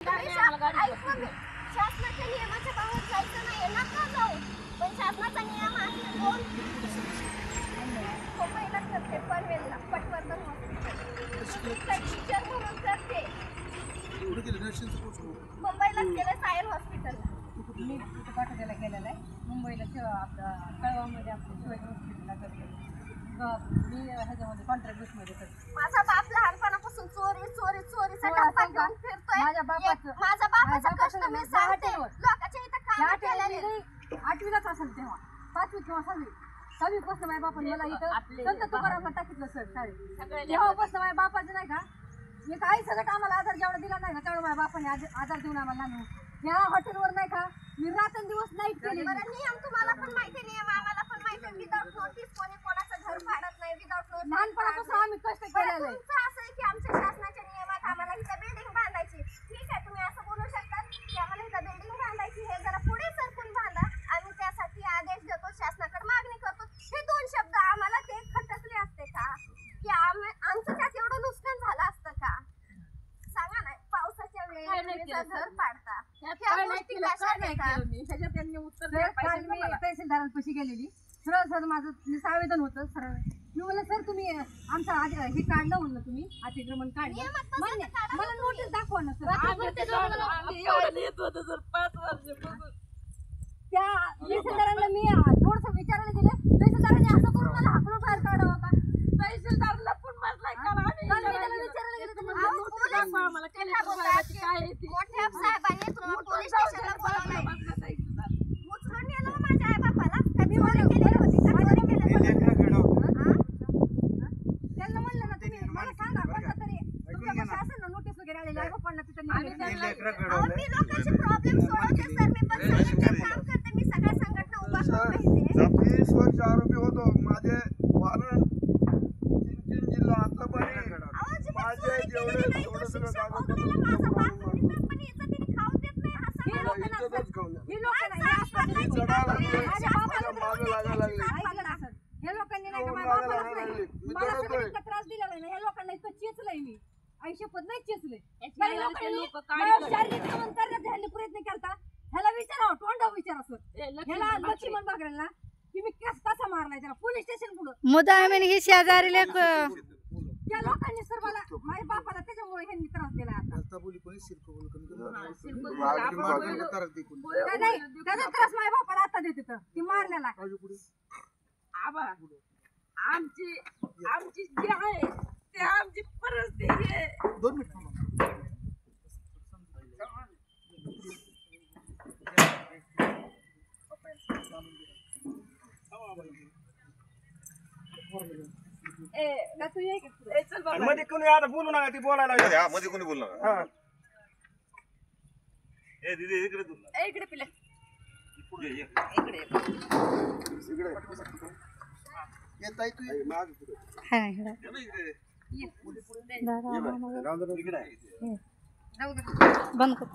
शासनाच्या नियमाच्या बाहेर जायचं नाही नका जाऊ पण शासनाचा नियम आहे दोन मुंबईला करते पनवेलला पटवर्धन हॉस्पिटल टीचर म्हणून करते मुंबईला केलं सायर हॉस्पिटलला मी तिथे पाठवलेला गेलेला आहे मुंबईला आपलं कळवामध्ये आपलं शिवाजी हॉस्पिटलला करते मी ह्याच्यामध्ये कॉन्ट्रॅक्ट बेसमध्ये करते. माझा बाप लहानपणापासून चोरी चोरी चोरीचा डब्बा घेऊन फिरतोय. माझा बापाचा कष्ट मी सांगते लोकांच्या इथं काम केलेले 8वीलाच असेल तेव्हा 5वी किंवा 6वी पासून माझ्या बापाने मला इथं संत तुकारामला टाकितलं सर शाळेत तेव्हापासून माझ्या बापाचं नाही का एक आई सगळं आम्हाला आधार जेवढा दिला नाही का तेवढं माझ्या बापाने आधार देऊन आम्हाला आणून ह्या हॉटेलवर नाही का मी रात्रंदिवस नाईट केली. नियम तुम्हाला पण माहिती नियम आम्हाला पण माहिती विदाउट नोटीस कोणी कोणाचं घर फाडत नाही विदाउट नोटीस लहानपणापासून आम्ही कष्ट केलेलं आहे. असं आहे की आमच्या शासनाच्या नियमात आम्हाला इथं बिल्डिंग बांधायची ठीक आहे तुम्ही असं बोलू शकता की आम्हाला इथं बिल्डिंग बांधायची हे जरा पुढे सरकून बांधा आम्ही त्यासाठी आदेश देतो शासनाकडे मागणी करतो हे दोन शब्द आम्हाला ते खटकले असते का की आमचं त्यात एवढं नुकसान झालं असतं का सांगा ना पावसाच्या वेळेस घर पाडता तहसीलदारांपाशी गेलेली सरळ सर माझं आवेदन होतं सरळ मी म्हणलं सर तुम्ही आमचं हे काढलं म्हणलं तुम्ही अतिक्रमण काढलं मला नोटीस दाखवा ना सर त्या तहसीलदारांना मी थोडस विचारायला गेलं तहसीलदारांनी असं करून मला हाकलून बाहेर काढावं का तहसीलदारला पण मारलाय विचारायला गेलं तर मोठ्या साहेबांनी पोलीस स्टेशनला बोलावलंय उचलून नेलं माझ्या आई बापाला कधी चोरी केली होती त्यांना म्हणलं ना तुम्ही मला सांगा कोणता तरी तुमच्या शासन नोटीस वगैरे आलेली आई बापांना तिथं मी लोकांचे प्रॉब्लेम सोडवते सर मी पण संघटनेत काम करते मी सगळ्या संघटना उभा करून राहते 20 वर्ष आरोपी होतो माझे वारण 3 जिल्हा आता पण माझे जेवढे थोडं सगळं या लोकांनी नाही का माझ्या बापालाच नाही मला सगळं इतका त्रास दिला नाही या लोकांना इतकं चेचलंय मी आयुष्यपद नाही चेचले शारीरिक दमन करण्याचा ह्यांनी प्रयत्न करता ह्याला विचारावं तोंडावर विचारा सर ह्याला लक्ष्मण बघायला की मी कसा मारलाय त्याला पोलीस स्टेशन पुढं मुदामीन ही शेजारीला त्या लोकांनी सर मला माझ्या बापाला त्याच्यामुळे ह्यांनी त्रास दिला आता नाही त्याचा त्रास माझ्या बापाला आता देते तर ती मारण्याला आमची जी आहे ते आमची परिस्थिती आहे 2 मिनिट मध्ये कोणी आता बोलू नका ती बोलायला मध्ये कोणी बोलू नका इकडे इकडे पिले बंद कर